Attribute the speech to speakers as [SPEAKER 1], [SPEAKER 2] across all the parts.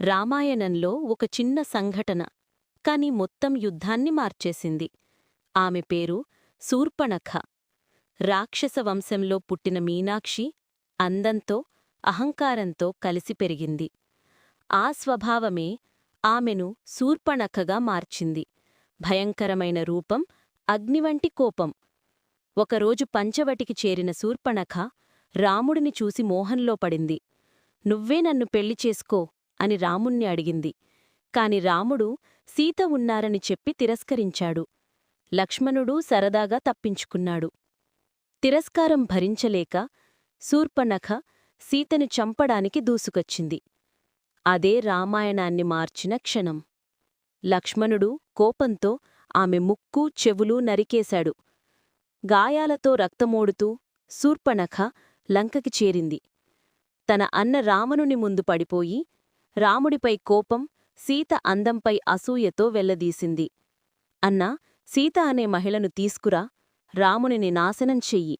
[SPEAKER 1] రామాయణంలో ఒక చిన్న సంఘటన కాని మొత్తం యుద్ధాన్ని మార్చేసింది. ఆమె పేరు శూర్పణఖ. రాక్షస వంశంలో పుట్టిన మీనాక్షి అందంతో, అహంకారంతో కలిసి పెరిగింది. ఆ స్వభావమే ఆమెను శూర్పణఖగా మార్చింది. భయంకరమైన రూపం, అగ్నివంటి కోపం. ఒకరోజు పంచవటికి చేరిన శూర్పణఖ రాముడిని చూసి మోహంలో పడింది. నువ్వే నన్ను పెళ్లి చేసుకో అని రాముణ్ణి అడిగింది. కాని రాముడు సీత ఉన్నారని చెప్పి తిరస్కరించాడు. లక్ష్మణుడూ సరదాగా తప్పించుకున్నాడు. తిరస్కారం భరించలేక శూర్పణఖ సీతను చంపడానికి దూసుకొచ్చింది. అదే రామాయణాన్ని మార్చిన క్షణం. లక్ష్మణుడు కోపంతో ఆమె ముక్కు, చెవులు నరికేశాడు. గాయాలతో రక్తమోడుతూ శూర్పణఖ లంకకి చేరింది. తన అన్న రావణుని ముందు పడిపోయి రాముడిపై కోపం, సీత అందంపై అసూయతో వెళ్లదీసింది. అన్నా, సీత అనే మహిళను తీసుకురా, రామునిని నాశనం చెయ్యి.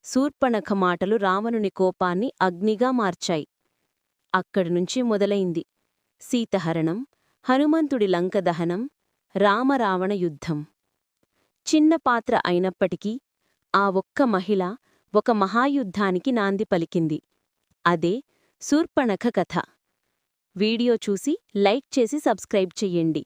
[SPEAKER 1] శూర్పణఖ మాటలు రావణుని కోపాన్ని అగ్నిగా మార్చాయి. అక్కడినుంచి మొదలైంది సీతహరణం, హనుమంతుడి లంక దహనం, రామరావణ యుద్ధం. చిన్న పాత్ర అయినప్పటికీ ఆ ఒక్క మహిళ ఒక మహాయుద్ధానికి నాంది పలికింది. అదే శూర్పణఖ కథ. వీడియో చూసి లైక్ చేసి సబ్స్క్రైబ్ చెయ్యండి.